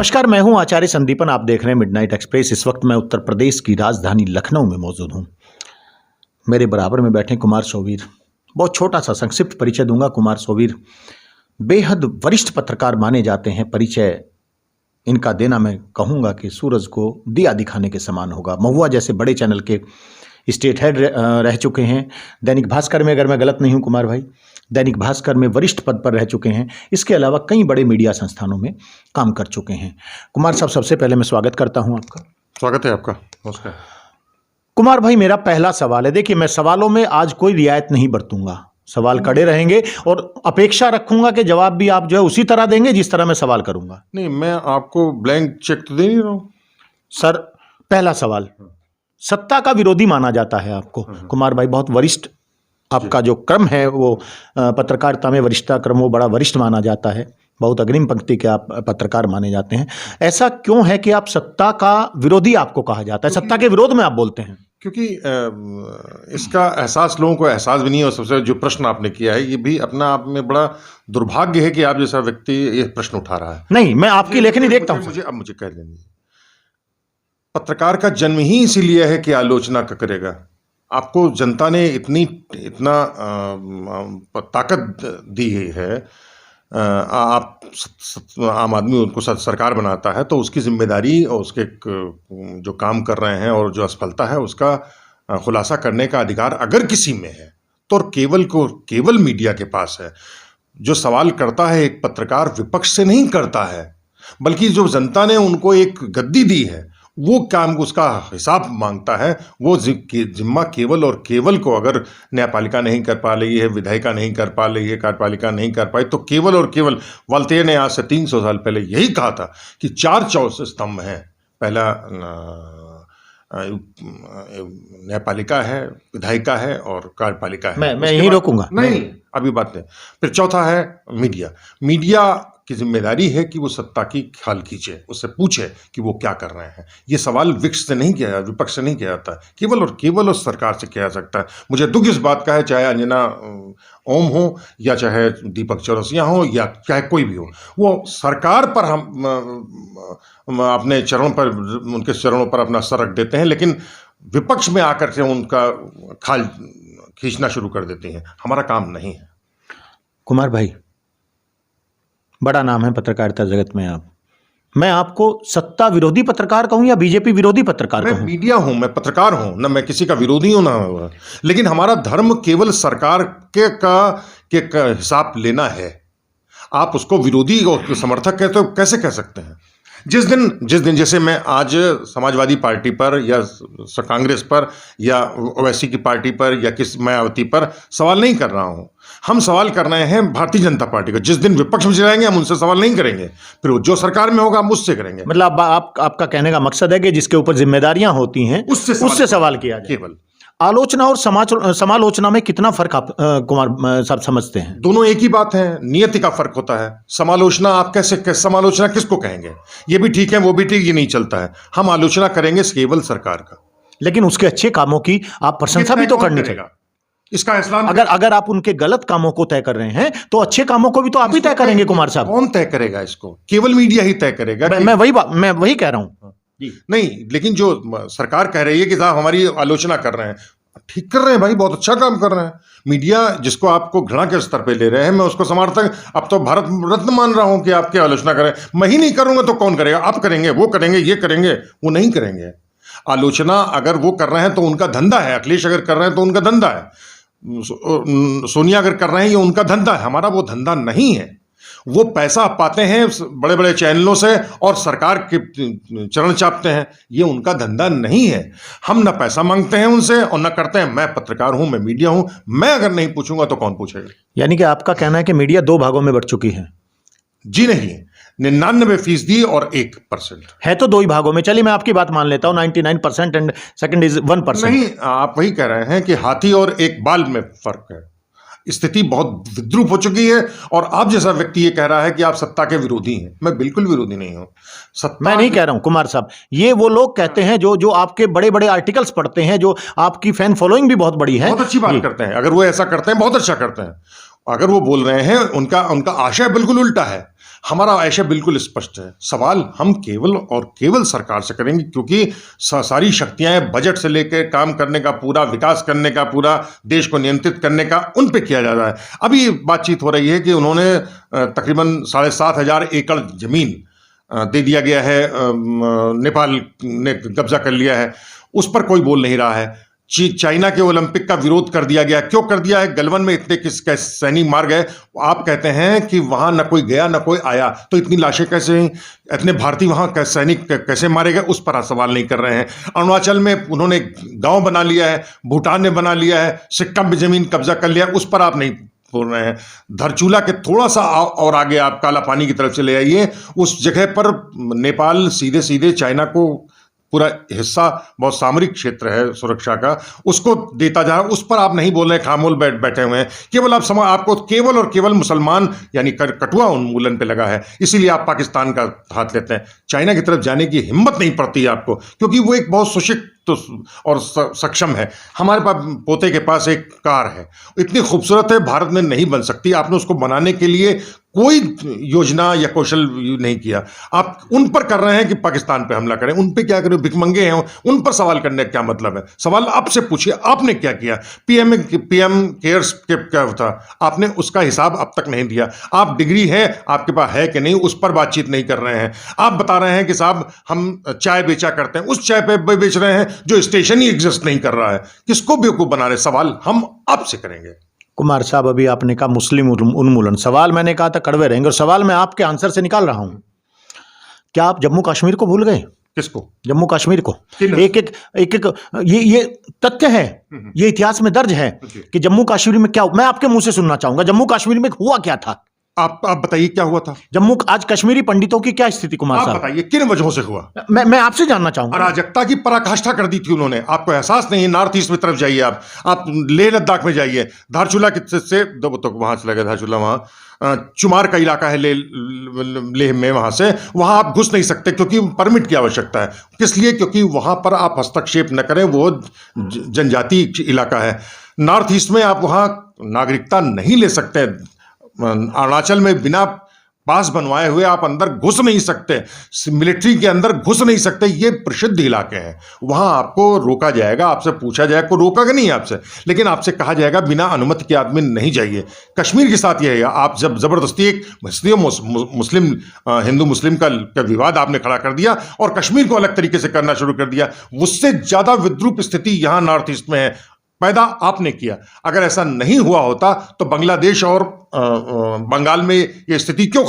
नमस्कार, मैं हूं आचार्य संदीपन। आप देख रहे हैं मिडनाइट एक्सप्रेस। इस वक्त मैं उत्तर प्रदेश की राजधानी लखनऊ में मौजूद हूं। मेरे बराबर में बैठे कुमार सोवीर। बहुत छोटा सा संक्षिप्त परिचय दूंगा। कुमार सोवीर बेहद वरिष्ठ पत्रकार माने जाते हैं। परिचय इनका देना मैं कहूँगा कि सूरज को दिया दिखाने के समान होगा। महुआ जैसे बड़े चैनल के स्टेट हेड रह चुके हैं। दैनिक भास्कर में, अगर मैं गलत नहीं हूँ कुमार भाई, दैनिक भास्कर में वरिष्ठ पद पर रह चुके हैं। इसके अलावा कई बड़े मीडिया संस्थानों में काम कर चुके हैं। कुमार साहब, सबसे पहले मैं स्वागत करता हूं आपका। स्वागत है आपका। नमस्कार कुमार भाई, मेरा पहला सवाल है। देखिए, मैं सवालों में आज कोई रियायत नहीं बरतूंगा। सवाल कड़े रहेंगे और अपेक्षा रखूंगा कि जवाब भी आप जो है उसी तरह देंगे जिस तरह मैं सवाल करूंगा। नहीं, मैं आपको ब्लैंक चेक तो दे नहीं रहा हूँ सर। पहला सवाल, सत्ता का विरोधी माना जाता है आपको। कुमार भाई, बहुत वरिष्ठ आपका जो क्रम है वो पत्रकारिता में वरिष्ठता क्रम वो बड़ा वरिष्ठ माना जाता है। बहुत अग्रिम पंक्ति के आप पत्रकार माने जाते हैं। ऐसा क्यों है कि आप सत्ता का विरोधी आपको कहा जाता है? सत्ता के विरोध में आप बोलते हैं। क्योंकि इसका एहसास लोगों को एहसास भी नहीं है। और सबसे जो प्रश्न आपने किया है ये भी अपना आप में बड़ा दुर्भाग्य है कि आप जैसा व्यक्ति ये प्रश्न उठा रहा है। नहीं, मैं आपकी लेखनी देखता हूँ। मुझे कह लेंगे, पत्रकार का जन्म ही इसीलिए है कि आलोचना करेगा। आपको जनता ने इतना ताकत दी है। आप आम आदमी उनको सरकार बनाता है तो उसकी जिम्मेदारी और उसके जो काम कर रहे हैं और जो असफलता है उसका खुलासा करने का अधिकार अगर किसी में है तो केवल मीडिया के पास है। जो सवाल करता है एक पत्रकार विपक्ष से नहीं करता है, बल्कि जो जनता ने उनको एक गद्दी दी है वो काम उसका हिसाब मांगता है। वो जिम्मा केवल और केवल को अगर न्यायपालिका नहीं कर पा रही है, विधायिका नहीं कर पा रही है, कार्यपालिका नहीं कर पाई, तो केवल और केवल वाल्तेयर ने आज से 300 साल पहले यही कहा था कि 4 स्तंभ हैं। पहला न्यायपालिका है, विधायिका है और कार्यपालिका है। मैं यही रोकूंगा। नहीं, अभी बात है। फिर चौथा है मीडिया की जिम्मेदारी है कि वो सत्ता की ख्याल खींचे, उससे पूछे कि वो क्या कर रहे हैं। ये सवाल विपक्ष से नहीं किया जाता, विपक्ष से नहीं किया जाता, केवल और सरकार से किया जा सकता है। मुझे दुख इस बात का है, चाहे अंजना ओम हो या चाहे दीपक चौरसिया हो या चाहे कोई भी हो, वो सरकार पर हम अपने उनके चरणों पर अपना सर रख देते हैं, लेकिन विपक्ष में आकर के उनका खाल खींचना शुरू कर देते हैं। हमारा काम नहीं है। कुमार भाई, बड़ा नाम है पत्रकारिता जगत में आप। मैं आपको सत्ता विरोधी पत्रकार कहूं या बीजेपी विरोधी पत्रकार कहूं? मैं मीडिया हूं, मैं पत्रकार हूं ना, मैं किसी का विरोधी हूं ना। लेकिन हमारा धर्म केवल सरकार के हिसाब लेना है। आप उसको विरोधी और समर्थक कहते हो, कैसे कह सकते हैं? जिस दिन जैसे मैं आज समाजवादी पार्टी पर या कांग्रेस पर या ओवैसी की पार्टी पर या किस मायावती पर सवाल नहीं कर रहा हूं। हम सवाल कर रहे हैं भारतीय जनता पार्टी का। जिस दिन विपक्ष में जाएंगे हम उनसे सवाल नहीं करेंगे, फिर जो सरकार में होगा हम उससे करेंगे। मतलब आपका कहने का मकसद है कि जिसके ऊपर जिम्मेदारियां होती हैं उससे सवाल किया जाए। केवल आलोचना और समालोचना में कितना फर्क आप कुमार साहब समझते हैं? दोनों एक ही बात है, नियति का फर्क होता है। समालोचना आप कैसे समालोचना किसको कहेंगे? ये भी ठीक है, वो भी ठीक, ये नहीं चलता है। हम आलोचना करेंगे केवल सरकार का, लेकिन उसके अच्छे कामों की आप प्रशंसा भी तो करनी चाहिए। इसका एहसान अगर आप उनके गलत कामों को तय कर रहे हैं तो अच्छे कामों को भी तो आप ही तय करेंगे। कुमार साहब, कौन तय करेगा इसको? केवल मीडिया ही तय करेगा। मैं वही कह रहा हूं नहीं, लेकिन जो सरकार कह रही है कि साहब हमारी आलोचना कर रहे हैं, ठीक कर रहे हैं भाई, बहुत अच्छा काम कर रहे हैं। मीडिया जिसको आपको घृणा के स्तर पे ले रहे हैं, मैं उसको समर्थक अब तो भारत रत्न मान रहा हूं कि आपकी आलोचना करें। मैं ही नहीं करूंगा तो कौन करेगा? आप करेंगे, वो करेंगे, ये करेंगे, वो नहीं करेंगे। आलोचना अगर वो कर रहे हैं तो उनका धंधा है। अखिलेश अगर कर रहे हैं तो उनका धंधा है। सोनिया अगर कर रहे हैं ये उनका धंधा है। हमारा वो धंधा नहीं है। वो पैसा पाते हैं बड़े बड़े चैनलों से और सरकार के चरण चापते हैं, ये उनका धंधा नहीं है। हम ना पैसा मांगते हैं उनसे और ना करते हैं। मैं पत्रकार हूं, मैं मीडिया हूं, मैं अगर नहीं पूछूंगा तो कौन पूछेगा? यानी कि आपका कहना है कि मीडिया 2 भागों में बट चुकी है? जी नहीं, 99% और 1% है तो 2 ही भागों में। चलिए मैं आपकी बात मान लेता हूं, 99% एंड सेकंड इज 1%। नहीं, आप वही कह रहे हैं कि हाथी और एक बाल में फर्क है। स्थिति बहुत विद्रूप हो चुकी है और आप जैसा व्यक्ति ये कह रहा है कि आप सत्ता के विरोधी हैं। मैं बिल्कुल विरोधी नहीं हूं। मैं नहीं कह रहा हूं कुमार साहब, ये वो लोग कहते हैं जो आपके बड़े बड़े आर्टिकल्स पढ़ते हैं, जो आपकी फैन फॉलोइंग भी बहुत बड़ी है। बहुत अच्छी बात करते हैं। अगर वो ऐसा करते हैं, बहुत अच्छा करते हैं। अगर वो बोल रहे हैं, उनका आशय बिल्कुल उल्टा है। हमारा ऐसे बिल्कुल स्पष्ट है। सवाल हम केवल और केवल सरकार से करेंगे, क्योंकि सारी शक्तियां बजट से लेकर काम करने का, पूरा विकास करने का, पूरा देश को नियंत्रित करने का उन पे किया जा रहा है। अभी बातचीत हो रही है कि उन्होंने तकरीबन 7,500 एकड़ जमीन दे दिया गया है, नेपाल ने कब्जा कर लिया है, उस पर कोई बोल नहीं रहा है। चाइना के ओलंपिक का विरोध कर दिया गया। क्यों कर दिया है? गलवान में इतने किस सैनिक मार गए, आप कहते हैं कि वहां न कोई गया न कोई आया, तो इतनी लाशें कैसे हुई? इतने भारतीय वहां सैनिक कैसे मारे गए, उस पर सवाल नहीं कर रहे हैं। अरुणाचल में उन्होंने गांव बना लिया है, भूटान ने बना लिया है, सिक्किम में जमीन कब्जा कर लिया, उस पर आप नहीं बोल रहे हैं। धरचूला के थोड़ा सा और आगे आप काला पानी की तरफ चले आइए, उस जगह पर नेपाल सीधे सीधे चाइना को पूरा हिस्सा, बहुत सामरिक क्षेत्र है सुरक्षा का, उसको देता जा रहा है। उस पर आप नहीं बोल रहे, खामोल बैठे हुए हैं। केवल आपको केवल और केवल मुसलमान यानी कटुआ उन्मूलन पे लगा है, इसीलिए आप पाकिस्तान का हाथ लेते हैं। चाइना की तरफ जाने की हिम्मत नहीं पड़ती है आपको, क्योंकि वो एक बहुत सुशिक्षित और सक्षम है। हमारे पास पोते के पास एक कार है, इतनी खूबसूरत है, भारत में नहीं बन सकती। आपने उसको बनाने के लिए कोई योजना या कौशल नहीं किया। आप उन पर कर रहे हैं कि पाकिस्तान पे हमला करें। उन पे क्या करें? भिखमंगे हैं, उन पर सवाल करने का क्या मतलब है? सवाल आपसे पूछिए, आपने क्या किया? पीएम केयर्स क्या होता, आपने उसका हिसाब अब तक नहीं दिया। आप डिग्री है आपके पास है कि नहीं, उस पर बातचीत नहीं कर रहे हैं। आप बता रहे हैं कि साहब हम चाय बेचा करते हैं, उस चाय पे बेच रहे हैं जो स्टेशन ही एग्जिस्ट नहीं कर रहा है। किसको बेवकूफ बना रहे? सवाल हम आपसे करेंगे। कुमार साहब, अभी आपने कहा मुस्लिम उन्मूलन, सवाल मैंने कहा था कड़वे रहेंगे, और सवाल मैं आपके आंसर से निकाल रहा हूं। क्या आप जम्मू कश्मीर को भूल गए? किसको? जम्मू कश्मीर को। एक ये तथ्य है, ये इतिहास में दर्ज है कि जम्मू कश्मीर में क्या, मैं आपके मुंह से सुनना चाहूंगा, जम्मू कश्मीर में हुआ क्या था? आप बताइए क्या हुआ था? जम्मू आज कश्मीरी पंडितों की क्या स्थिति कुमार साहब? आप बताइए किन वजहों से हुआ? मैं आपसे जानना चाहूंगा। अराजकता की पराकाष्ठा कर दी थी उन्होंने, आपको एहसास नहीं है? नॉर्थ ईस्ट में तरफ जाइए, आप लेह लद्दाख में जाइए, धारचूला से तो वहां चला गया, धारचूला वहां चुमार का इलाका है लेह में, वहां से वहां आप घुस नहीं सकते क्योंकि परमिट की आवश्यकता है। किस लिए? क्योंकि वहां पर आप हस्तक्षेप न करें, वो जनजाति इलाका है। नॉर्थ ईस्ट में आप वहां नागरिकता नहीं ले सकते। अरुणाचल में बिना पास बनवाए हुए आप अंदर घुस नहीं सकते, मिलिट्री के अंदर घुस नहीं सकते। ये प्रसिद्ध इलाके हैं, वहां आपको रोका जाएगा, आपसे पूछा जाएगा, कोई रोका नहीं आपसे, लेकिन आपसे कहा जाएगा बिना अनुमति के आदमी नहीं जाइए। कश्मीर के साथ यह है, आप जब जबरदस्ती एक मुस्लिम हिंदू मुस्लिम का विवाद आपने खड़ा कर दिया और कश्मीर को अलग तरीके से करना शुरू कर दिया, उससे ज्यादा विद्रूप स्थिति यहां नॉर्थ ईस्ट में है, पैदा आपने किया। अगर ऐसा नहीं हुआ होता तो बांग्लादेश और बंगाल में ये स्थिति क्यों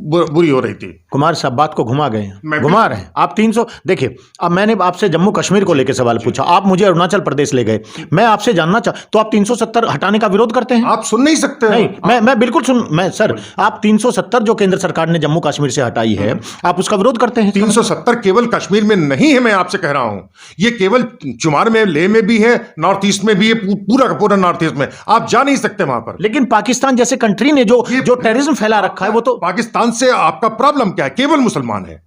बुरी हो रही थी? कुमार साहब बात को घुमा गए हैं, घुमा रहे हैं आप। 300 देखिए, अब मैंने आपसे जम्मू कश्मीर को लेकर सवाल पूछा, आप मुझे अरुणाचल प्रदेश ले गए। मैं आपसे जानना तो आप 370 हटाने का विरोध करते हैं? आप सुन नहीं सकते? नहीं, मैं बिल्कुल सर, आप 370 जो केंद्र सरकार ने जम्मू कश्मीर से हटाई है, आप उसका विरोध करते हैं? 370 केवल कश्मीर में नहीं है, मैं आपसे कह रहा हूं, ये केवल चुमार में, लेह में भी है, नॉर्थ ईस्ट में भी है, पूरा का पूरा नॉर्थ ईस्ट में आप जा नहीं सकते वहां पर। लेकिन पाकिस्तान जैसे कंट्री ने जो टेररिज्म फैला रखा है, वो तो पाकिस्तान से आपका प्रॉब्लम क्या है? केवल मुसलमान है।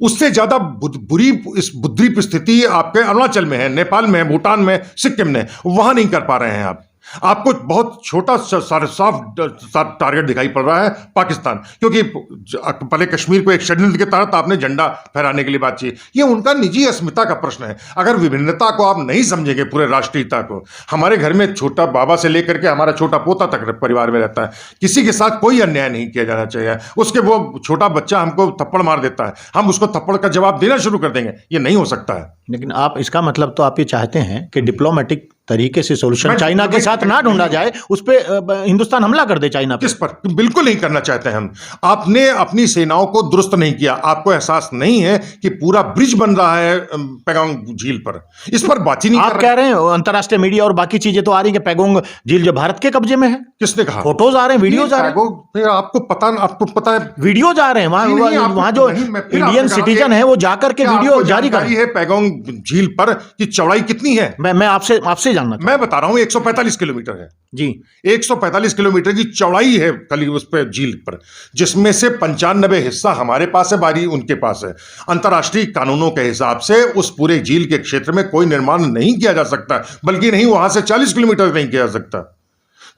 उससे ज्यादा बुरी इस बुद्धिप स्थिति आपके अरुणाचल में है, नेपाल में है, भूटान में, सिक्किम में, वहां नहीं कर पा रहे हैं आप। आपको बहुत छोटा सॉफ्ट टारगेट दिखाई पड़ रहा है पाकिस्तान, क्योंकि पहले कश्मीर को एक षड्यंत्र के तहत आपने झंडा फहराने के लिए बात की। ये उनका निजी अस्मिता का प्रश्न है। अगर विभिन्नता को आप नहीं समझेंगे, पूरे राष्ट्रीयता को, हमारे घर में छोटा बाबा से लेकर के हमारा छोटा पोता तक परिवार में रहता है, किसी के साथ कोई अन्याय नहीं किया जाना चाहिए। उसके वो छोटा बच्चा हमको थप्पड़ मार देता है, हम उसको थप्पड़ का जवाब देना शुरू कर देंगे, ये नहीं हो सकता है। लेकिन आप, इसका मतलब तो आप ये चाहते हैं कि डिप्लोमेटिक तरीके से सॉल्यूशन चाइना के साथ ना ढूंढा जाए, उस पे हिंदुस्तान हमला कर दे चाइना पे? किस पर? बिल्कुल नहीं करना चाहते हैं हम। आपने अपनी सेनाओं को दुरुस्त नहीं किया, आपको एहसास नहीं है कि पूरा ब्रिज बन रहा है पैगोंग झील पर, इस पर बात ही नहीं आप कह रहे हैं। अंतर्राष्ट्रीय मीडिया और बाकी चीजें तो आ रही है कि पैगोंग झील जो भारत के कब्जे में है। किसने कहा? फोटोज आ रहे हैं, वीडियोज आ रहे हैं। आपको पता है, वीडियोज आ रहे हैं वहां जो इंडियन सिटीजन है वो जाकर के वीडियो जारी कर रही है पैगोंग झील पर की चौड़ाई कितनी है। मैं आपसे जानना, मैं बता रहा हूं 145 किलोमीटर है जी। 145 किलोमीटर की चौड़ाई है खाली उस पर झील पर, जिसमें से 95 हिस्सा हमारे पास है, बारी उनके पास है। अंतर्राष्ट्रीय कानूनों के हिसाब से उस पूरे झील के क्षेत्र में कोई निर्माण नहीं किया जा सकता, बल्कि नहीं, वहां से 40 किलोमीटर नहीं किया जा सकता।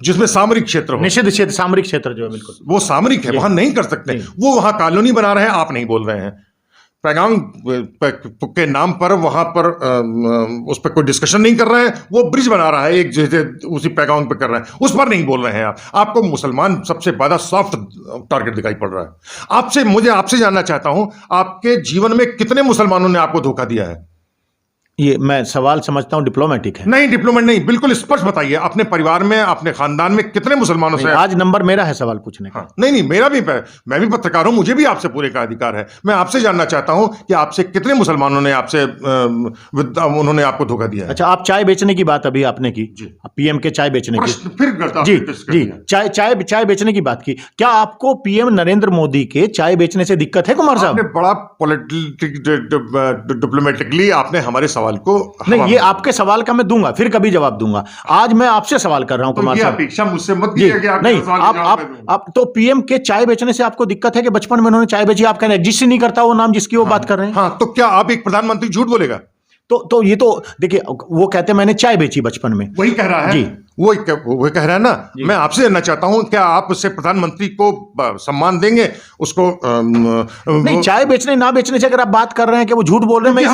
जिसमें सामरिक क्षेत्र हो, निषिद्ध क्षेत्र, सामरिक क्षेत्र जो है, बिल्कुल वो सामरिक है, वहां नहीं कर सकते। वो वहां कॉलोनी बना रहे हैं, आप नहीं बोल रहे हैं। पैगांग के नाम पर वहां पर उस पर कोई डिस्कशन नहीं कर रहे हैं। वो ब्रिज बना रहा है एक, जैसे उसी पैगांग पे कर रहे हैं, उस पर नहीं बोल रहे हैं आप। आपको मुसलमान सबसे ज्यादा सॉफ्ट टारगेट दिखाई पड़ रहा है। मुझे आपसे जानना चाहता हूं, आपके जीवन में कितने मुसलमानों ने आपको धोखा दिया है? ये मैं सवाल समझता हूं डिप्लोमेटिक है। नहीं, डिप्लोमेट नहीं, बिल्कुल स्पष्ट बताइए। अपने परिवार में, अपने खानदान में कितने मुसलमानों से? आज नंबर मेरा है सवाल पूछने का। हाँ, नहीं, मेरा भी, मैं भी पत्रकार हूं, मुझे भी आपसे पूरे का अधिकार है। मैं आपसे जानना चाहता हूं कि आपसे कितने मुसलमानों ने उन्होंने आपको धोखा दिया है? अच्छा, आप चाय बेचने की बात अभी आपने की, पीएम के चाय बेचने की, फिर जी जी, चाय बेचने की बात की। क्या आपको पीएम नरेंद्र मोदी के चाय बेचने से दिक्कत है कुमार साहब? आपने बड़ा डिप्लोमेटिकली आपने हमारे सवाल को, नहीं, ये आपके सवाल का मैं दूंगा, फिर कभी जवाब दूंगा। आज मैं आपसे सवाल कर रहा हूं कुमार साहब। अपेक्षा मुझसे मत कीजिए कि नहीं, आप तो पीएम के चाय बेचने से आपको दिक्कत है कि बचपन में उन्होंने चाय बेची, आपका एग्जिस्ट ही नहीं करता वो नाम जिसकी वो बात कर रहे हैं? हाँ, तो क्या आप एक प्रधानमंत्री झूठ बोलेगा? तो ये तो देखिए, वो कहते हैं मैंने चाय बेची बचपन में, वही कह रहा है जी, वो कह रहा है ना। मैं आपसे जानना चाहता हूं, क्या आप उससे प्रधानमंत्री को सम्मान देंगे उसको? नहीं, चाय बेचने ना बेचने से अगर आप बात कर रहे हैं कि वो झूठ बोल रहे हैं,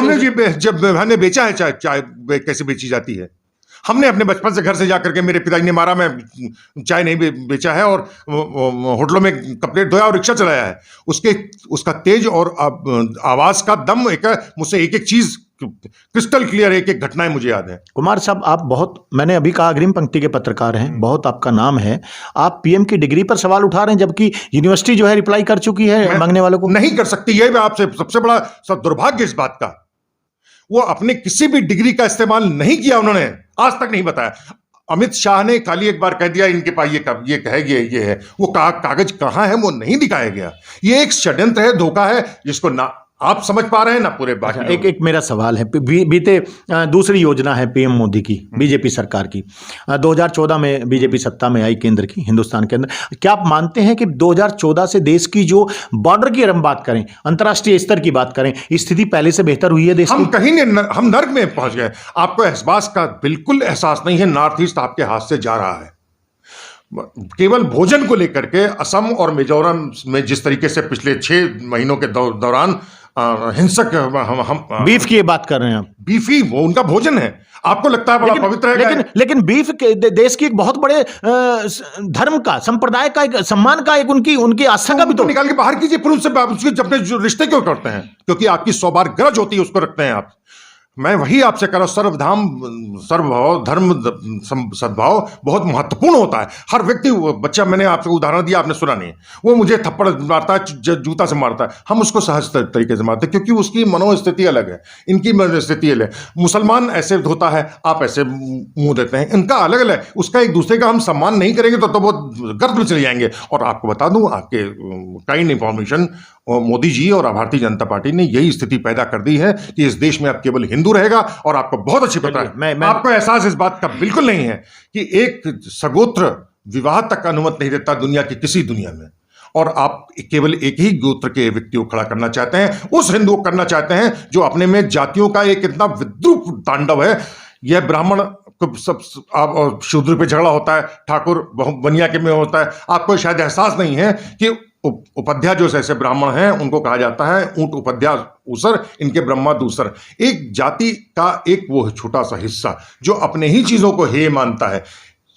हमने बेचा है चाय कैसे बेची जाती है? हमने अपने बचपन से घर से जाकर के, मेरे पिताजी ने मारा, मैं चाय नहीं बेचा है, और होटलों में कपड़े धोया और रिक्शा चलाया है। उसका तेज और आवाज का दम मुझसे एक एक चीज क्रिस्टल क्लियर, एक एक घटनाएं मुझे याद है। कुमार साहब, आप बहुत, मैंने अभी कहा, अग्रिम पंक्ति के पत्रकार हैं, बहुत आपका नाम है। आप पीएम की डिग्री पर सवाल उठा रहे हैं, जबकि यूनिवर्सिटी जो है रिप्लाई कर चुकी है मांगने वालों को। नहीं कर सकती, यही आपसे सबसे बड़ा दुर्भाग्य इस बात का। वो अपने किसी भी डिग्री का इस्तेमाल नहीं किया, उन्होंने आज तक नहीं बताया। अमित शाह ने खाली एक बार कह दिया इनके पास ये कहेगी, ये है, वो कागज कहां है वो नहीं दिखाया गया। ये एक षड्यंत्र है, धोखा है, जिसको ना आप समझ पा रहे हैं ना पूरे बाकी। एक मेरा सवाल है, बीते दूसरी योजना है पीएम मोदी की, बीजेपी सरकार की, 2014 में बीजेपी सत्ता में आई केंद्र की, हिंदुस्तान के अंदर। क्या आप मानते हैं कि 2014 से देश की जो बॉर्डर की हम बात करें, अंतर्राष्ट्रीय स्तर की बात करें, स्थिति पहले से बेहतर हुई है देश हम की? कहीं नहीं, हम नर्क में पहुंच गए। आपको इस बात का बिल्कुल एहसास नहीं है, नॉर्थ ईस्ट आपके हाथ से जा रहा है। केवल भोजन को लेकर के असम और मिजोरम में जिस तरीके से पिछले 6 महीनों के दौरान हिंसक, हम बीफ की बात कर रहे हैं आप? बीफी वो उनका भोजन है, आपको लगता है बड़ा पवित्र है? लेकिन बीफ के देश की एक बहुत बड़े धर्म का, संप्रदाय का, एक सम्मान का, एक उनकी आस्था का भी तो निकाल के बाहर कीजिए। फिर उससे अपने रिश्ते क्यों करते हैं? क्योंकि आपकी 100 बार गरज होती है, उसको रखते हैं आप। मैं वही आपसे कह रहा हूं, सर्वभाव, धर्म, सद्भाव बहुत महत्वपूर्ण होता है। हर व्यक्ति, बच्चा, मैंने आपसे उदाहरण दिया, आपने सुना नहीं, वो मुझे थप्पड़ मारता है, जूता से मारता है, हम उसको सहज तरीके से मारते हैं, क्योंकि उसकी मनोस्थिति अलग है, इनकी मनोस्थिति अलग है। मुसलमान ऐसे धोता है, आप ऐसे मुंह देते हैं, इनका अलग अलग है। उसका एक दूसरे का हम सम्मान नहीं करेंगे तो वो गर्त में चले जाएंगे। और आपको बता दूं, आपके काइंड इंफॉर्मेशन, मोदी जी और भारतीय जनता पार्टी ने यही स्थिति पैदा कर दी है कि इस देश में अब केवल हिंदू रहेगा। और आपको बहुत अच्छी पता है, आपको एहसास इस बात का बिल्कुल नहीं है कि एक सगोत्र विवाह तक अनुमति नहीं देता दुनिया की किसी दुनिया में। और आप केवल एक ही गोत्र के व्यक्ति को खड़ा करना चाहते हैं, उस हिंदू को करना चाहते हैं जो अपने में जातियों का एक इतना विद्रूप तांडव है। यह ब्राह्मण सब और शूद्र पे झगड़ा होता है, ठाकुर बनिया के में होता है। आपको शायद एहसास नहीं है कि उपाध्याय जो ऐसे ब्राह्मण हैं उनको कहा जाता है ऊंट उपाध्याय ऊसर, इनके ब्रह्मा दूसर। एक जाति का एक वो छोटा सा हिस्सा जो अपने ही चीजों को हे मानता है।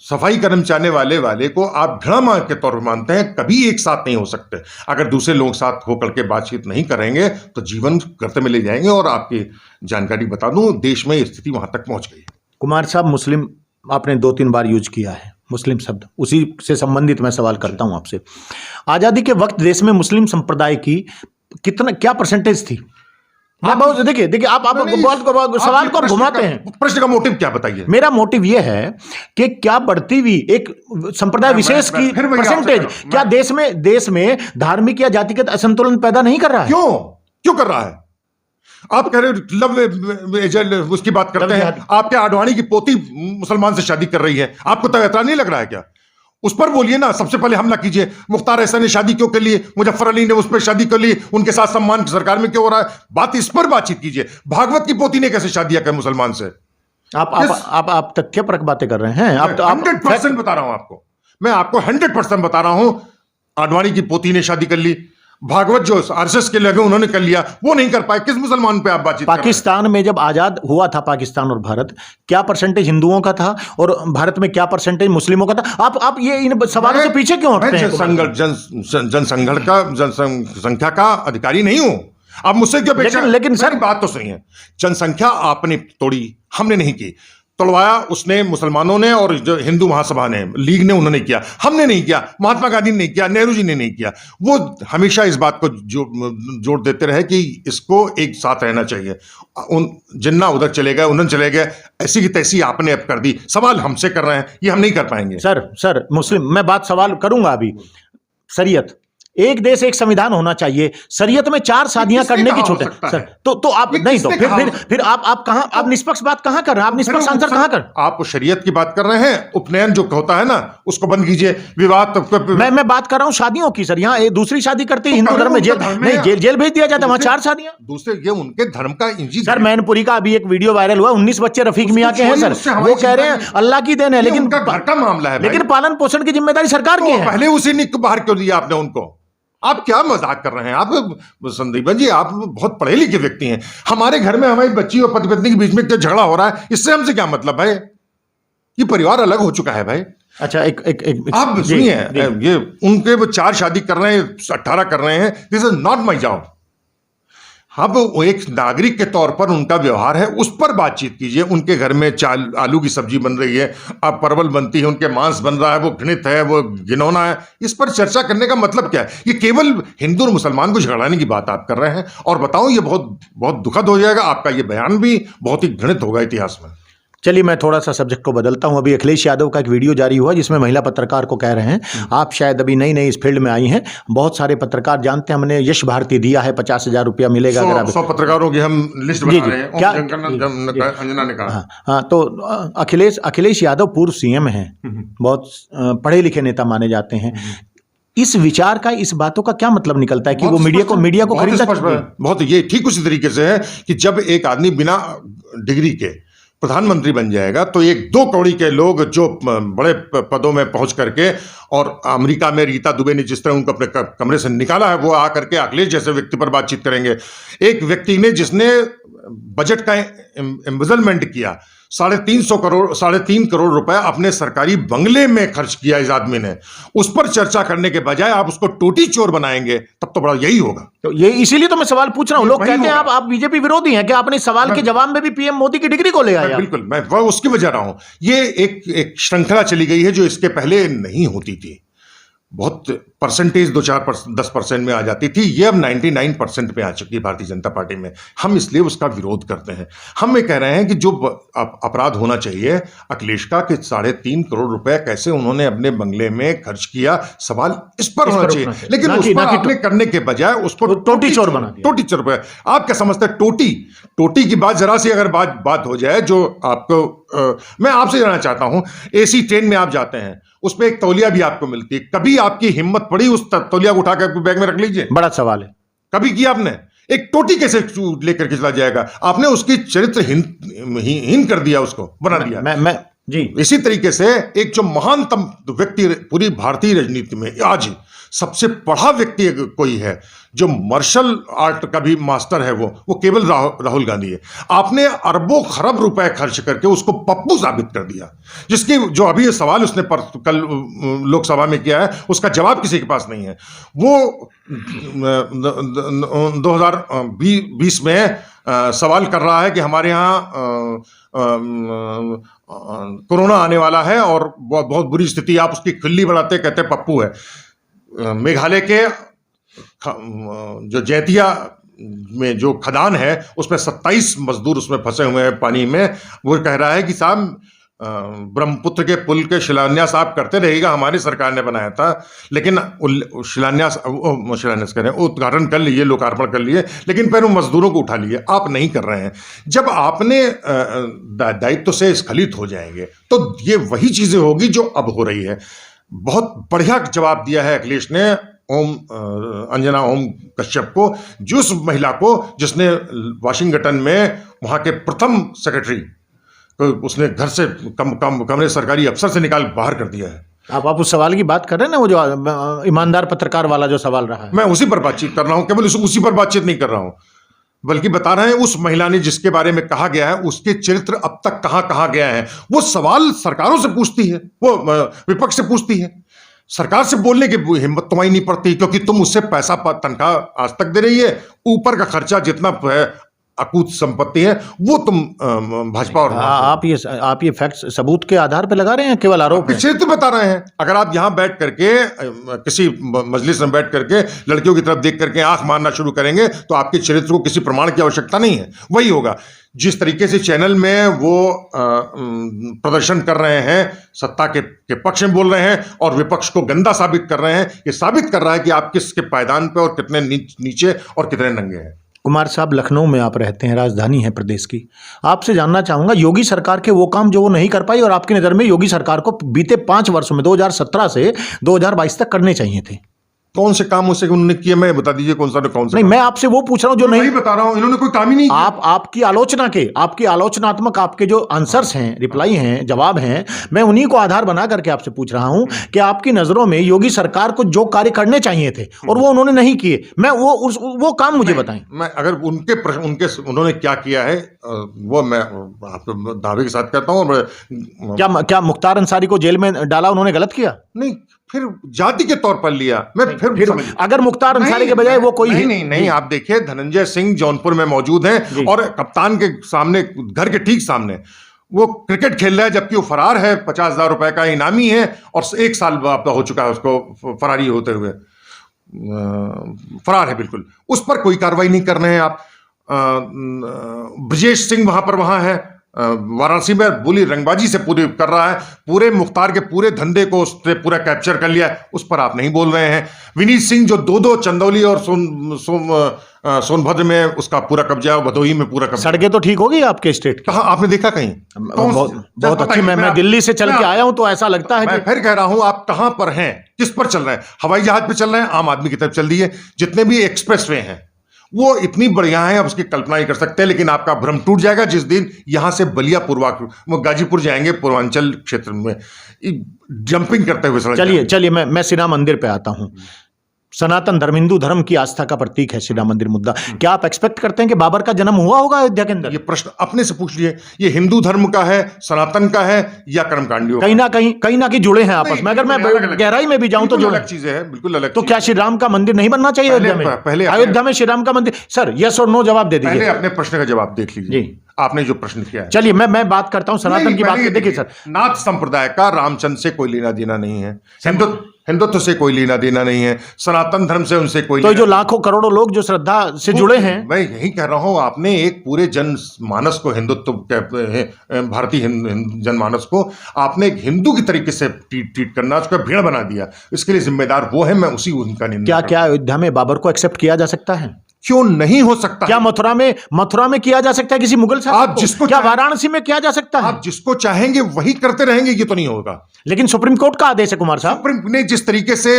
सफाई कर्मचारी वाले को आप घृणा के तौर पर मानते हैं, कभी एक साथ नहीं हो सकते। अगर दूसरे लोग साथ होकर के बातचीत नहीं करेंगे तो जीवन करते में ले जाएंगे। और आपकी जानकारी बता दूं, देश में स्थिति वहां तक पहुंच गई है। कुमार साहब, मुस्लिम आपने 2-3 बार यूज किया है, मुस्लिम शब्द, उसी से संबंधित मैं सवाल करता हूं आपसे। आजादी के वक्त देश में मुस्लिम संप्रदाय की क्या परसेंटेज थी? देखिए आप सवाल को घुमाते हैं। प्रश्न का मोटिव क्या बताइए? मेरा मोटिव यह है कि क्या बढ़ती हुई एक संप्रदाय विशेष की परसेंटेज क्या देश में धार्मिक या जातिगत असंतुलन पैदा नहीं कर रहा है? क्यों कर रहा है? आप कह रहे लव उसकी बात करते हैं, आपके आडवाणी की पोती मुसलमान से शादी कर रही है, आपको तो ऐसा नहीं लग रहा है क्या? उस पर बोलिए ना, सबसे पहले हमला कीजिए। मुख्तार ऐसा ने शादी क्यों कर ली? मुजफ्फर अली ने उस पर शादी कर ली, उनके साथ सम्मान सरकार में क्यों हो रहा है? बात इस पर बातचीत कीजिए। भागवत की पोती ने कैसे शादी किया मुसलमान से? आप तथ्यपरक बातें कर रहे हैं। आप 100% बता रहा हूं आपको, मैं आपको 100% बता रहा हूं। आडवाणी की पोती ने शादी कर ली, भागवत जो आरएसएस के लगे उन्होंने कर लिया, वो नहीं कर पाए। किस मुसलमान पे आप बातचीत कर रहे हैं? पाकिस्तान में जब आजाद हुआ था पाकिस्तान और भारत, क्या परसेंटेज हिंदुओं का था और भारत में क्या परसेंटेज मुस्लिमों का था? आप ये इन सवालों से पीछे क्यों हटते हैं? जनसंख्या का अधिकारी नहीं हूं, आप मुझसे क्या अपेक्षा? लेकिन सर, बात तो सही है, जनसंख्या आपने तोड़ी, हमने नहीं की। तोड़वाया उसने मुसलमानों ने और जो हिंदू महासभा ने, लीग ने, उन्होंने किया, हमने नहीं किया, महात्मा गांधी ने नहीं किया, नेहरू जी ने नहीं किया। वो हमेशा इस बात को जोड़ देते रहे कि इसको एक साथ रहना चाहिए। उन जिन्ना उधर चले गए, उन्होंने चले गए, ऐसी की तैसी आपने अब कर दी। सवाल हमसे कर रहे हैं, ये हम नहीं कर पाएंगे। सर मुस्लिम, मैं बात सवाल करूंगा अभी। शरीयत, एक देश एक संविधान होना चाहिए, शरीयत में 4 शादियां करने की छूट है सर। तो आप नहीं, तो फिर आप कहां, आप निष्पक्ष बात कहां कर रहे हैं? आप निष्पक्ष आंसर कहां कर? आप शरीयत की बात कर रहे हैं, उपनयन जो होता है ना उसको बंद कीजिए। विवाह मैं बात कर रहा हूं शादियों की सर। यहाँ दूसरी शादी करते ही हिंदू धर्म में जेल भेज दिया जाता है। वहां 4 शादियां, दूसरे, ये उनके धर्म का इंजीन। सर मैनपुरी का अभी एक वीडियो वायरल हुआ, 19 बच्चे रफीक मियां के हैं सर। वो कह रहे हैं अल्लाह की देन है, लेकिन घर का मामला है, लेकिन पालन पोषण की जिम्मेदारी सरकार की है। पहले उसी ने बाहर क्यों दिया आपने उनको? आप क्या मजाक कर रहे हैं? आप संदीपन जी, आप बहुत पढ़े लिखे व्यक्ति हैं। हमारे घर में हमारी बच्ची और पति पत्नी के बीच में क्या झगड़ा हो रहा है, इससे हमसे क्या मतलब भाई? ये परिवार अलग हो चुका है भाई। अच्छा, एक आप सुनिए, ये उनके वो 4 शादी कर रहे हैं, 18 कर रहे हैं, this is not my job. अब वो एक नागरिक के तौर पर उनका व्यवहार है, उस पर बातचीत कीजिए। उनके घर में आलू की सब्जी बन रही है, अब परवल बनती है, उनके मांस बन रहा है, वो घृणित है, वो घिनौना है। इस पर चर्चा करने का मतलब क्या है? ये केवल हिंदू और मुसलमान को झगड़ाने की बात आप कर रहे हैं। और बताऊं, ये बहुत बहुत दुखद हो जाएगा, आपका ये बयान भी बहुत ही घृणित होगा इतिहास में। चलिए, मैं थोड़ा सा सब्जेक्ट को बदलता हूं। अभी अखिलेश यादव का एक वीडियो जारी हुआ जिसमें महिला पत्रकार को कह रहे हैं, आप शायद अभी नई नई इस फील्ड में आई हैं, बहुत सारे पत्रकार जानते हैं, हमने यश भारती दिया है, 50,000 रुपया मिलेगा अगर आप 100 पत्रकारों की हम लिस्ट बना रहे हैं। क्या अंजना ने कहा? हाँ, तो अखिलेश यादव पूर्व सीएम हैं, बहुत पढ़े लिखे नेता माने जाते हैं। इस विचार का, इस बातों का क्या मतलब निकलता है कि वो मीडिया को खरीदा? बहुत, ये ठीक उसी तरीके से है कि जब एक आदमी बिना डिग्री के प्रधानमंत्री बन जाएगा तो 1-2 कौड़ी के लोग जो बड़े पदों में पहुंच करके, और अमेरिका में रीता दुबे ने जिस तरह उनको अपने कमरे से निकाला है, वो आकर के अखिलेश जैसे व्यक्ति पर बातचीत करेंगे। एक व्यक्ति ने जिसने बजट का एम्बेजलमेंट किया, 3.5 करोड़ रुपए अपने सरकारी बंगले में खर्च किया इस आदमी ने, उस पर चर्चा करने के बजाय आप उसको टोटी चोर बनाएंगे, तब तो बड़ा यही होगा। तो ये इसीलिए तो मैं सवाल पूछ रहा हूं। लोग कहते हैं आप बीजेपी विरोधी हैं, कि आपने सवाल के जवाब में भी पीएम मोदी की डिग्री को ले आया? बिल्कुल, मैं उसकी वजह रहा हूं। ये एक श्रृंखला चली गई है जो इसके पहले नहीं होती थी। बहुत परसेंटेज 2-4-10% में आ जाती थी, ये अब 99% पे आ चुकी है भारतीय जनता पार्टी में। हम इसलिए उसका विरोध करते हैं। हम ये कह रहे हैं कि जो अपराध होना चाहिए अखिलेश का, कि 3.5 करोड़ रुपए कैसे उन्होंने अपने बंगले में खर्च किया, सवाल इस पर होना चाहिए। लेकिन उस पर आपने करने के बजाय उसको टोटी चोर बना दिया। टोटी चोर पे आप क्या समझते हैं? टोटी की बात जरा सी अगर बात हो जाए, जो आपको मैं आपसे जानना चाहता हूं, एसी ट्रेन में आप जाते हैं, उसमें एक तौलिया भी आपको मिलती है, कभी आपकी हिम्मत पड़ी उस तौलिया को उठाकर बैग में रख लीजिए? बड़ा सवाल है। कभी किया आपने? एक टोटी कैसे लेकर के चला जाएगा? आपने उसकी चरित्रहीन कर दिया, उसको बना दिया। मैं जी, इसी तरीके से एक जो महानतम व्यक्ति पूरी भारतीय राजनीति में आज सबसे पढ़ा व्यक्ति कोई है, जो मार्शल आर्ट का भी मास्टर है, वो केवल राहुल गांधी है। आपने अरबों खरब रुपए खर्च करके उसको पप्पू साबित कर दिया, जिसकी जो अभी ये सवाल उसने कल लोकसभा में किया है, उसका जवाब किसी के पास नहीं है। वो 2020 में सवाल कर रहा है कि हमारे यहाँ कोरोना आने वाला है और बहुत बुरी स्थिति, आप उसकी खिल्ली बढ़ाते, कहते पप्पू है। मेघालय के जो जैतिया में जो खदान है, उसमें 27 मजदूर उसमें फंसे हुए हैं पानी में। वो कह रहा है कि साहब, ब्रह्मपुत्र के पुल के शिलान्यास आप करते रहेगा, हमारी सरकार ने बनाया था, लेकिन शिलान्यास कह रहे हैं, उद्घाटन कर लिए, लोकार्पण कर लिए, लेकिन फिर उन मजदूरों को उठा लिए। आप नहीं कर रहे हैं। जब आपने दायित्व से स्खलित हो जाएंगे तो ये वही चीजें होगी जो अब हो रही है। बहुत बढ़िया जवाब दिया है अखिलेश ने अंजना ओम कश्यप को, जिस महिला को जिसने वाशिंगटन में वहां के प्रथम सेक्रेटरी तो उसने घर से कमरे सरकारी अफसर से निकाल बाहर कर दिया है। आप उस सवाल की बात कर रहे हैं ना, वो जो ईमानदार पत्रकार वाला जो सवाल रहा है। मैं उसी पर बातचीत कर रहा हूं, केवल उसी पर बातचीत नहीं कर रहा हूं, बल्कि बता रहे हैं उस महिला ने जिसके बारे में कहा गया है उसके चरित्र अब तक कहां कहां गया है। वो सवाल सरकारों से पूछती है, वो विपक्ष से पूछती है। सरकार से बोलने की हिम्मत तुम्हारी नहीं पड़ती, क्योंकि तुम उससे पैसा तनख्वाह आज तक दे रही है, ऊपर का खर्चा जितना है अकूत संपत्ति है वो तुम भाजपा और आप ये फैक्ट सबूत के आधार पर लगा रहे हैं, केवल आरोप है? चरित्र बता रहे हैं। अगर आप यहां बैठ करके किसी मजलिस में बैठ करके लड़कियों की तरफ देख करके आंख मारना शुरू करेंगे तो आपके चरित्र को किसी प्रमाण की आवश्यकता नहीं है। वही होगा जिस तरीके से चैनल में वो प्रदर्शन कर रहे हैं, सत्ता के पक्ष में बोल रहे हैं और विपक्ष को गंदा साबित कर रहे हैं। ये साबित कर रहा है कि आप किसके पायदान पे और कितने नीचे और कितने नंगे हैं। कुमार साहब, लखनऊ में आप रहते हैं, राजधानी है प्रदेश की। आपसे जानना चाहूंगा, योगी सरकार के वो काम जो वो नहीं कर पाई और आपकी नज़र में योगी सरकार को बीते 5 वर्षों में 2017 से 2022 तक करने चाहिए थे? कौन से काम उसे उन्होंने किए, मैं बता दीजिए कौन सा नहीं, मैं आपसे वो पूछ रहा हूं जो नहीं बता रहा हूं। इन्होंने कोई काम ही नहीं किया। आपकी आलोचनात्मक आपके जो आंसर्स हैं, रिप्लाई हैं, जवाब हैं, मैं उन्हीं को आधार बना करके आपसे पूछ रहा हूं कि आपकी नजरों में योगी सरकार को जो कार्य करने चाहिए थे और वो उन्होंने नहीं किए, मैं वो काम मुझे बताएं। मैं अगर उन्होंने क्या किया है वो मैं आपको दावे के साथ कहता हूं। क्या मुख्तार अंसारी को जेल में डाला उन्होंने गलत किया? नहीं, फिर जाति के तौर पर लिया। मैं फिर अगर मुख्तार अंसारी के बजाय वो कोई नहीं, आप देखिए धनंजय सिंह जौनपुर में मौजूद हैं और कप्तान के सामने, घर के ठीक सामने वो क्रिकेट खेल रहा है, जबकि वो फरार है। 50,000 रुपए का इनामी है और 1 साल हो चुका है उसको फरारी होते हुए, फरार है बिल्कुल। उस पर कोई कार्रवाई नहीं कर रहे हैं आप। ब्रजेश सिंह वहां है वाराणसी में, बुली रंगबाजी से पूरी कर रहा है, पूरे मुख्तार के पूरे धंधे को उसने पूरा कैप्चर कर लिया है, उस पर आप नहीं बोल रहे हैं। विनीत सिंह जो दो चंदौली और सोनभद्र में उसका पूरा कब्जा है, भदोही में पूरा कब्जा। सड़कें तो ठीक हो गई आपके स्टेट की? कहाँ आपने देखा कहीं? बहुत अच्छी। मैं दिल्ली से चल के आया हूं तो ऐसा लगता है मैं फिर कह रहा हूं, आप कहां पर हैं, किस पर चल रहे हैं? हवाई जहाज पे चल रहे हैं, आम आदमी की तरफ चल रही है। जितने भी एक्सप्रेस वे हैं वो इतनी बढ़िया है, आप उसकी कल्पना ही कर सकते हैं। लेकिन आपका भ्रम टूट जाएगा जिस दिन यहां से बलिया वो गाजीपुर जाएंगे, पूर्वांचल क्षेत्र में जंपिंग करते हुए सड़क। चलिए मैं श्री मंदिर पे आता हूं। सनातन धर्म, हिंदू धर्म की आस्था का प्रतीक है श्री राम मंदिर मुद्दा। क्या आप एक्सपेक्ट करते हैं कि बाबर का जन्म हुआ होगा अयोध्या के अंदर? ये प्रश्न अपने से पूछ लिए, ये हिंदू धर्म का है, सनातन का है या कर्मकांडियों? कहीं ना कहीं जुड़े हैं आपस में। अगर मैं गहराई में भी जाऊं तो अलग चीजें हैं, बिल्कुल अलग। तो क्या श्री राम का मंदिर नहीं बनना चाहिए अयोध्या में? पहले अयोध्या में श्री राम का मंदिर? सर यस और नो जवाब दे दीजिए। पहले अपने प्रश्न का जवाब देख लीजिए, आपने जो प्रश्न किया है। चलिए मैं बात करता हूं सनातन की बात। देखिए सर, नाथ संप्रदाय का रामचंद्र से कोई लेना देना नहीं है, हिंदुत्व से कोई लेना देना नहीं है, सनातन धर्म से उनसे कोई। तो जो लाखों करोड़ों लोग जो श्रद्धा से जुड़े हैं, मैं यही कह रहा हूं, आपने एक पूरे जनमानस को, हिंदुत्व भारतीय जनमानस को आपने एक हिंदू की तरीके से ट्रीट करना, उसका भेड़ बना दिया। इसके लिए जिम्मेदार वो है, मैं उनका निंदा। क्या अयोध्या में बाबर को एक्सेप्ट किया जा सकता है? क्यों नहीं हो सकता? क्या मथुरा में किया जा सकता है किसी मुगल शासक को? क्या वाराणसी में किया जा सकता है? आप जिसको चाहेंगे वही करते रहेंगे, ये तो नहीं होगा। लेकिन सुप्रीम कोर्ट का आदेश है कुमार साहब। सुप्रीम ने जिस तरीके से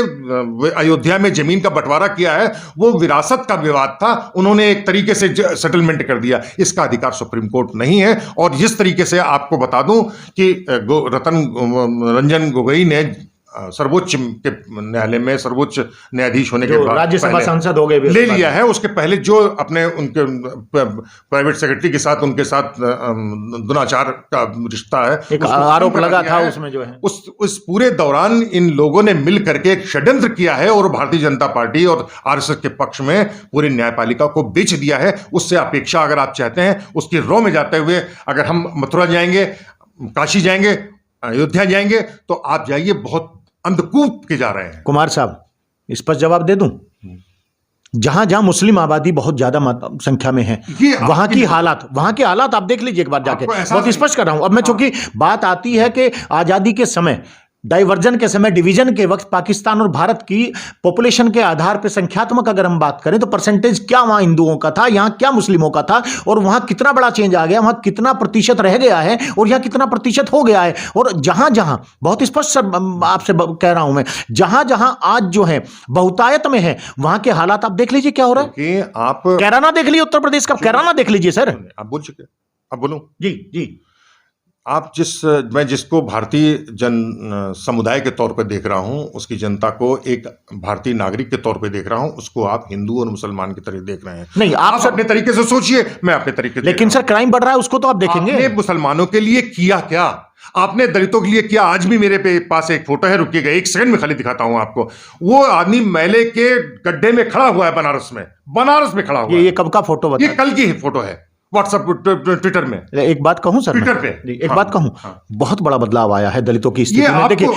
अयोध्या में जमीन का बंटवारा किया है वो विरासत का विवाद था, उन्होंने एक तरीके से सेटलमेंट कर दिया। इसका अधिकार सुप्रीम कोर्ट नहीं है। और जिस तरीके से आपको बता दूं कि रतन रंजन गोगोई ने सर्वोच्च के न्यायालय में सर्वोच्च न्यायाधीश होने के बाद राज्यसभा सांसद हो गए, ले लिया है। उसके पहले जो अपने उनके प्राइवेट सेक्रेटरी के साथ उनके साथ दुराचार का रिश्ता है, एक आरोप लगा था उसमें जो है, उस पूरे दौरान इन लोगों ने मिल करके एक षड्यंत्र किया है और भारतीय जनता पार्टी और आरएसएस के पक्ष में पूरी न्यायपालिका को बेच दिया है। उससे अपेक्षा अगर आप चाहते हैं उसकी रो में जाते हुए, अगर हम मथुरा जाएंगे, काशी जाएंगे, अयोध्या जाएंगे, तो आप जाइए, बहुत अंधकूप के जा रहे हैं। कुमार साहब इस पर जवाब दे दूं? जहां जहां मुस्लिम आबादी बहुत ज्यादा संख्या में है, वहां की हालात आप देख लीजिए एक बार जाके। बहुत स्पष्ट कर रहा हूं। अब मैं चूंकि बात आती है कि आजादी के समय, डाइवर्जन के समय, डिवीजन के वक्त पाकिस्तान और भारत की पॉपुलेशन के आधार पर संख्यात्मक अगर हम बात करें तो परसेंटेज क्या वहां हिंदुओं का था, यहां क्या मुस्लिमों का था, और वहां कितना बड़ा चेंज आ गया, वहां कितना प्रतिशत रह गया है और यहां कितना प्रतिशत हो गया है। और जहां जहां बहुत स्पष्ट सर आपसे कह रहा हूं मैं, जहां जहां आज जो है बहुतायत में है, वहां के हालात आप देख लीजिए क्या हो रहा है। आप कैराना देख लीजिए, उत्तर प्रदेश का कैराना देख लीजिए सर। आप बोल चुके, अब बोलूं? जी। मैं जिसको भारतीय जन समुदाय के तौर पे देख रहा हूँ, उसकी जनता को एक भारतीय नागरिक के तौर पे देख रहा हूँ, उसको आप हिंदू और मुसलमान की तरह देख रहे हैं। नहीं, आप अपने तरीके से सोचिए, मैं अपने तरीके से। लेकिन सर क्राइम बढ़ रहा है, उसको तो आप देखेंगे। आपने मुसलमानों के लिए किया क्या? आपने दलितों के लिए किया? आज भी मेरे पास एक फोटो है, रुकिएगा एक सेकंड में खाली दिखाता हूं आपको। वो आदमी मेले के गड्ढे में खड़ा हुआ है, बनारस में खड़ा हुआ है। ये कब का फोटो बता? ये कल की फोटो है, व्हाट्सएप ट्विटर में। एक बात कहूं सर, ट्विटर पे एक बात कहूं, बहुत बड़ा बदलाव आया है दलितों की स्थिति में। देखिए,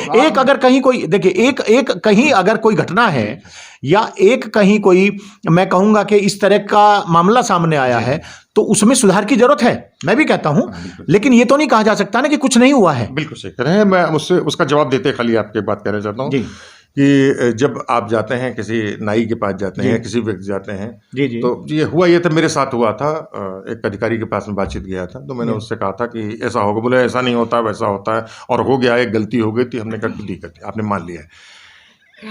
एक कहीं अगर कोई घटना है या एक कहीं कोई, मैं कहूंगा कि इस तरह का मामला सामने आया है, तो उसमें सुधार की जरूरत है, मैं भी कहता हूं। लेकिन ये तो नहीं कहा जा सकता ना कि कुछ नहीं हुआ है। बिल्कुल सही कह रहे हैं। मैं उसका जवाब देते खाली आपके बात कहना चाहता हूँ कि जब आप जाते हैं किसी नाई के पास जाते हैं, किसी व्यक्ति जाते हैं, तो ये था, मेरे साथ हुआ था। एक अधिकारी के पास में बातचीत गया था, तो मैंने उससे कहा था कि ऐसा होगा, बोले ऐसा नहीं होता, वैसा होता है, और हो गया, एक गलती हो गई थी। हमने कहा ठीक है, आपने मान लिया है।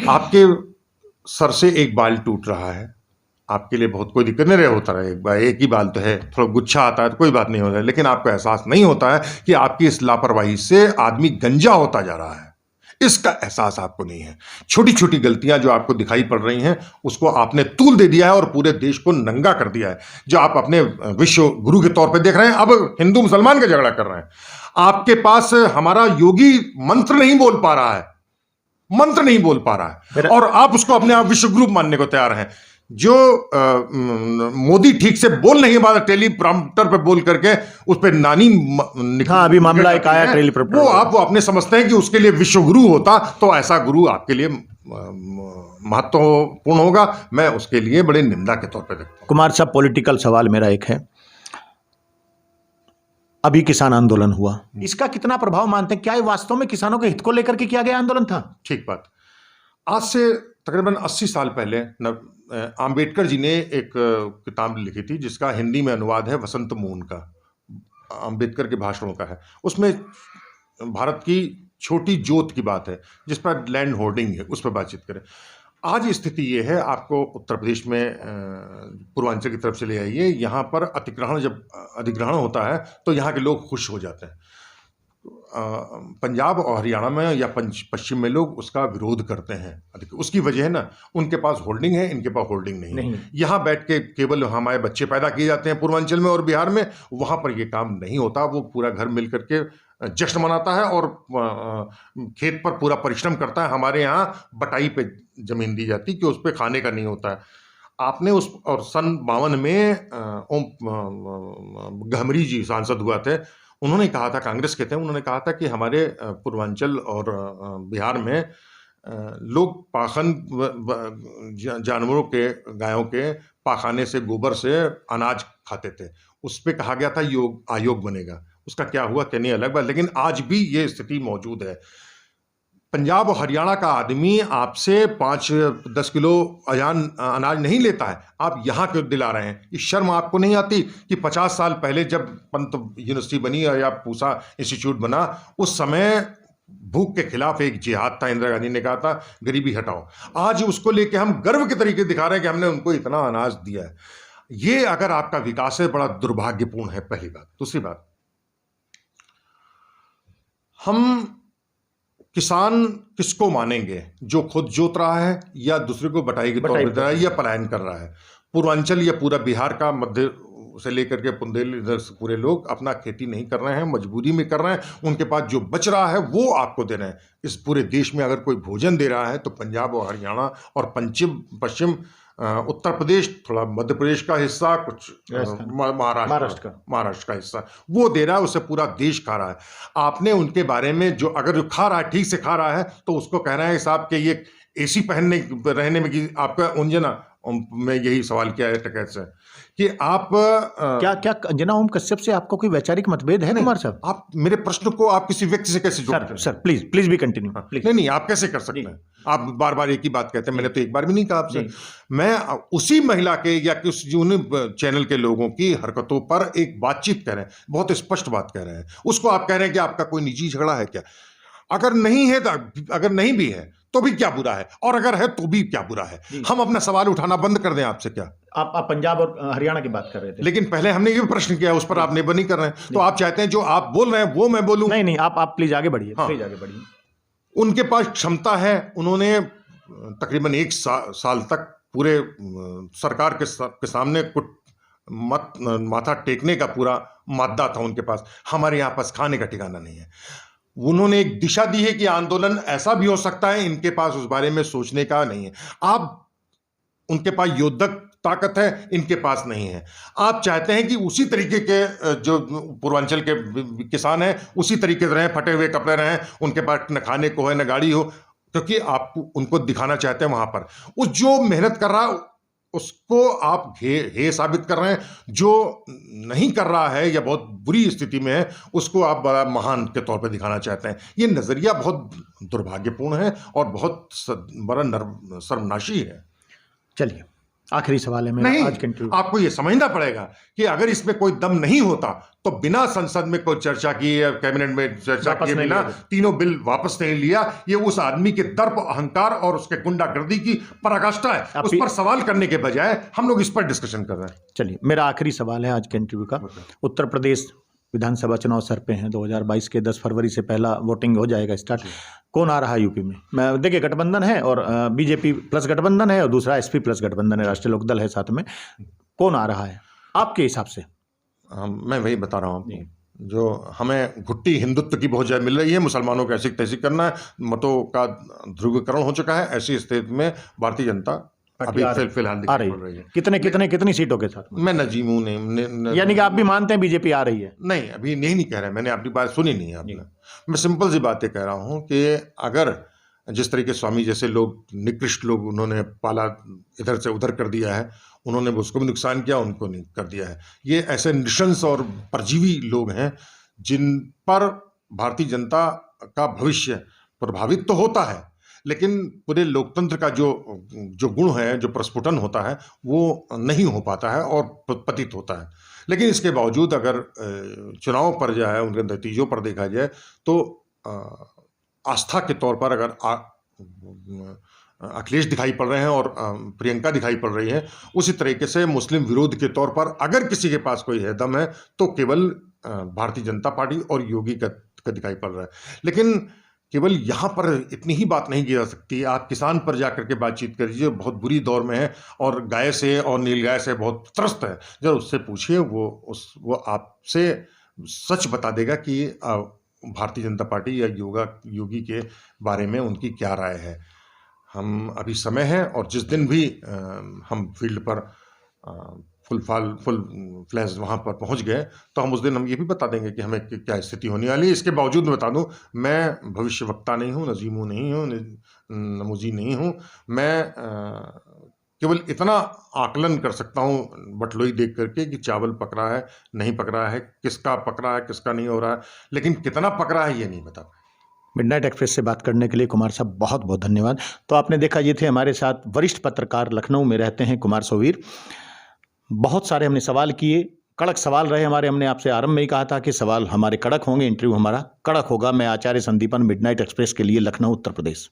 आपके सर से एक बाल टूट रहा है, आपके लिए बहुत कोई दिक्कत नहीं रहा होता है, एक ही बाल तो है, थोड़ा गुच्छा आता है तो कोई बात नहीं होता है, लेकिन आपको एहसास नहीं होता है कि आपकी इस लापरवाही से आदमी गंजा होता जा रहा है। इसका एहसास आपको नहीं है। छोटी छोटी गलतियां जो आपको दिखाई पड़ रही हैं, उसको आपने तूल दे दिया है और पूरे देश को नंगा कर दिया है। जो आप अपने विश्व गुरु के तौर पे देख रहे हैं, अब हिंदू मुसलमान का झगड़ा कर रहे हैं। आपके पास हमारा योगी मंत्र नहीं बोल पा रहा है, और आप उसको अपने आप विश्व गुरु मानने को तैयार हैं। जो मोदी ठीक से बोल नहीं पा रहा, टेलीप्रॉम्प्टर पे बोल करके उस पे नानी अभी मामला एक आया टेलीप्रॉम्प्टर, वो आप अपने समझते हैं कि उसके लिए विश्व गुरु होता तो ऐसा गुरु आपके लिए महत्वपूर्ण होगा। मैं उसके लिए बड़े निंदा के तौर पे देखता हूं। कुमार साहब, पॉलिटिकल सवाल मेरा एक है, अभी किसान आंदोलन हुआ, इसका कितना प्रभाव मानते हैं? क्या ये वास्तव में किसानों के हित को लेकर के किया गया आंदोलन था? ठीक बात। आज से तकरीबन 80 साल पहले आम्बेडकर जी ने एक किताब लिखी थी, जिसका हिंदी में अनुवाद है वसंत मोहन का, आम्बेडकर के भाषणों का है। उसमें भारत की छोटी जोत की बात है, जिस पर लैंड होल्डिंग है, उस पर बातचीत करें। आज स्थिति ये है, आपको उत्तर प्रदेश में पूर्वांचल की तरफ से ले आइए, यहाँ पर जब अधिग्रहण होता है तो यहाँ के लोग खुश हो जाते हैं। पंजाब और हरियाणा में या पश्चिम में लोग उसका विरोध करते हैं। उसकी वजह है ना, उनके पास होल्डिंग है, इनके पास होल्डिंग नहीं है। यहाँ बैठ के केवल हमारे बच्चे पैदा किए जाते हैं पूर्वांचल में और बिहार में, वहाँ पर ये काम नहीं होता। वो पूरा घर मिल करके जश्न मनाता है और खेत पर पूरा परिश्रम करता है। हमारे यहाँ बटाई पे जमीन दी जाती कि उस पर खाने का नहीं होता है। आपने और सन 52 में गहमरी जी सांसद हुआ थे, उन्होंने कहा था, कांग्रेस के थे, उन्होंने कहा था कि हमारे पूर्वांचल और बिहार में लोग पाखन जानवरों के, गायों के पाखाने से, गोबर से अनाज खाते थे। उस पर कहा गया था आयोग बनेगा। उसका क्या हुआ क्या नहीं अलग बात, लेकिन आज भी ये स्थिति मौजूद है। पंजाब और हरियाणा का आदमी आपसे 5-10 किलो अनाज नहीं लेता है, आप यहाँ क्यों दिला रहे हैं? ये शर्म आपको नहीं आती कि 50 साल पहले जब पंत यूनिवर्सिटी बनी या पूसा इंस्टीट्यूट बना, उस समय भूख के खिलाफ एक जिहाद था, इंदिरा गांधी ने कहा था गरीबी हटाओ। आज उसको लेके हम गर्व के तरीके दिखा रहे हैं कि हमने उनको इतना अनाज दिया है। ये अगर आपका विकास है, बड़ा दुर्भाग्यपूर्ण है, पहली बात। दूसरी बात, हम किसान किसको मानेंगे? जो खुद जोत रहा है या दूसरे को बटाई के तौर पर दे रहा है या पलायन कर रहा है? पूर्वांचल या पूरा बिहार का मध्य से लेकर के बुंदेल, इधर से पूरे लोग अपना खेती नहीं कर रहे हैं, मजबूरी में कर रहे हैं। उनके पास जो बच रहा है वो आपको दे रहे हैं। इस पूरे देश में अगर कोई भोजन दे रहा है तो पंजाब और हरियाणा और पश्चिम उत्तर प्रदेश, थोड़ा मध्य प्रदेश का हिस्सा, कुछ महाराष्ट्र का हिस्सा वो दे रहा है, उसे पूरा देश खा रहा है। आपने उनके बारे में जो खा रहा है, ठीक से खा रहा है, तो उसको कह रहे हैं साहब कि ये एसी रहने में कि आपका उंजना में यही सवाल किया है टकैत से कि आप क्या जना ओम कश्यप से आपको कोई वैचारिक मतभेद है कुमार साहब? आप मेरे प्रश्न को आप किसी व्यक्ति से कैसे जोड़ते हैं? सर प्लीज भी कंटिन्यू। नहीं, आप कैसे कर सकते हैं? आप बार बार एक ही बात कहते हैं। मैंने तो एक बार भी नहीं कहा आपसे। मैं उसी महिला के या किसी चैनल के लोगों की हरकतों पर एक बातचीत कह रहे हैं, बहुत स्पष्ट बात कह रहे हैं, उसको आप कह रहे हैं कि आपका कोई निजी झगड़ा है क्या? अगर नहीं है तो, अगर नहीं भी है तो भी क्या बुरा है, और अगर है तो भी क्या बुरा है। हम अपना सवाल उठाना बंद कर दें आपसे क्या? आप पंजाब और हरियाणा की बात कर रहे थे, लेकिन पहले हमने ये प्रश्न किया, उस पर आप निर्भर नहीं कर रहे हैं। तो आप चाहते हैं जो आप बोल रहे हैं वो मैं बोलूं? नहीं आप प्लीज आगे बढ़िए, हाँ। प्लीज आगे बढ़िए। उनके पास क्षमता है, उन्होंने तकरीबन एक साल तक पूरे सरकार के सामने कुछ माथा टेकने का पूरा मादा था उनके पास। हमारे यहाँ पास खाने का ठिकाना नहीं है। उन्होंने एक दिशा दी है कि आंदोलन ऐसा भी हो सकता है, इनके पास उस बारे में सोचने का नहीं है। आप, उनके पास योद्धक ताकत है, इनके पास नहीं है। आप चाहते हैं कि उसी तरीके के जो पूर्वांचल के किसान हैं उसी तरीके से रहें, फटे हुए कपड़े रहें, उनके पास न खाने को है न गाड़ी हो, क्योंकि आप उनको दिखाना चाहते हैं वहां पर। उस जो मेहनत कर रहा है उसको आप हे साबित कर रहे हैं, जो नहीं कर रहा है या बहुत बुरी स्थिति में है उसको आप बड़ा महान के तौर पर दिखाना चाहते हैं। ये नजरिया बहुत दुर्भाग्यपूर्ण है और बहुत बड़ा सर्वनाशी है। चलिए, आखिरी सवाल है मेरा नहीं, आज के इंटरव्यू। आपको यह समझना पड़ेगा कि अगर इसमें कोई दम नहीं होता तो बिना संसद में कोई चर्चा की या कैबिनेट में चर्चा किए बिना तीनों बिल वापस नहीं लिया। ये उस आदमी के दर्प, अहंकार और उसके गुंडागर्दी की पराकाष्ठा है। उस पर सवाल करने के बजाय हम लोग इस पर डिस्कशन कर रहे हैं। चलिए, मेरा आखिरी सवाल है आज के इंटरव्यू का। उत्तर प्रदेश विधानसभा चुनाव सर पे हैं, 2022 के 10 फरवरी से पहला वोटिंग हो जाएगा स्टार्ट। कौन आ रहा है यूपी में? मैं देखिए, गठबंधन है और बीजेपी प्लस गठबंधन है और दूसरा एसपी प्लस गठबंधन है, राष्ट्रीय लोकदल है साथ में। कौन आ रहा है आपके हिसाब से? मैं वही बता रहा हूँ, जो हमें घुट्टी हिंदुत्व की बहुत ज्यादा मिल रही है, मुसलमानों को ऐसी तैसी करना है, मतों का ध्रुवीकरण हो चुका है। ऐसी स्थिति में भारतीय जनता अभी फिलहाल आ रही है। कितनी सीटों के साथ? मैं नजीम हूं नहीं, यानी कि आप भी मानते हैं बीजेपी आ रही है? नहीं, अभी नहीं कह रहा, मैंने आपकी बात सुनी नहीं है आपने। मैं सिंपल सी बातें कह रहा हूं कि अगर जिस तरीके स्वामी जैसे लोग, निकृष्ट लोग, उन्होंने पाला इधर से उधर कर दिया है, उन्होंने उसको भी नुकसान किया, उनको नहीं कर दिया है। ये ऐसे नृशंस और परजीवी लोग हैं जिन पर भारतीय जनता का भविष्य प्रभावित तो होता है, लेकिन पूरे लोकतंत्र का जो गुण है, जो प्रस्फुटन होता है, वो नहीं हो पाता है और पतित होता है। लेकिन इसके बावजूद अगर चुनाव पर जो है, उनके नतीजों पर देखा जाए तो आस्था के तौर पर अगर अखिलेश दिखाई पड़ रहे हैं और प्रियंका दिखाई पड़ रही है, उसी तरीके से मुस्लिम विरोध के तौर पर अगर किसी के पास कोई है दम है तो केवल भारतीय जनता पार्टी और योगी का दिखाई पड़ रहा है। लेकिन केवल यहाँ पर इतनी ही बात नहीं की जा सकती। आप किसान पर जाकर के बातचीत करिए, बहुत बुरी दौर में है और गाय से और नीलगाय से बहुत त्रस्त है। जब उससे पूछिए, वो आपसे सच बता देगा कि भारतीय जनता पार्टी या योगी के बारे में उनकी क्या राय है। हम अभी समय है, और जिस दिन भी हम फील्ड पर फुल फ्लैश वहाँ पर पहुँच गए तो हम उस दिन हम ये भी बता देंगे कि हमें क्या स्थिति होने वाली है। इसके बावजूद मैं बता दूं, मैं भविष्यवक्ता नहीं हूँ, नजीमू नहीं हूँ, नमूजी नहीं हूँ। मैं केवल इतना आकलन कर सकता हूँ बटलोई देख करके कि चावल पक रहा है, नहीं पक रहा है, किसका पक रहा है, किसका नहीं हो रहा है, लेकिन कितना पक रहा है ये नहीं बता। मिडनाइट एक्सप्रेस से बात करने के लिए कुमार साहब बहुत बहुत धन्यवाद। तो आपने देखा, ये थे हमारे साथ वरिष्ठ पत्रकार, लखनऊ में रहते हैं, कुमार सोवीर। बहुत सारे हमने सवाल किए, कड़क सवाल रहे हमारे। हमने आपसे आरंभ में ही कहा था कि सवाल हमारे कड़क होंगे, इंटरव्यू हमारा कड़क होगा। मैं आचार्य संदीपन, मिडनाइट एक्सप्रेस के लिए, लखनऊ, उत्तर प्रदेश।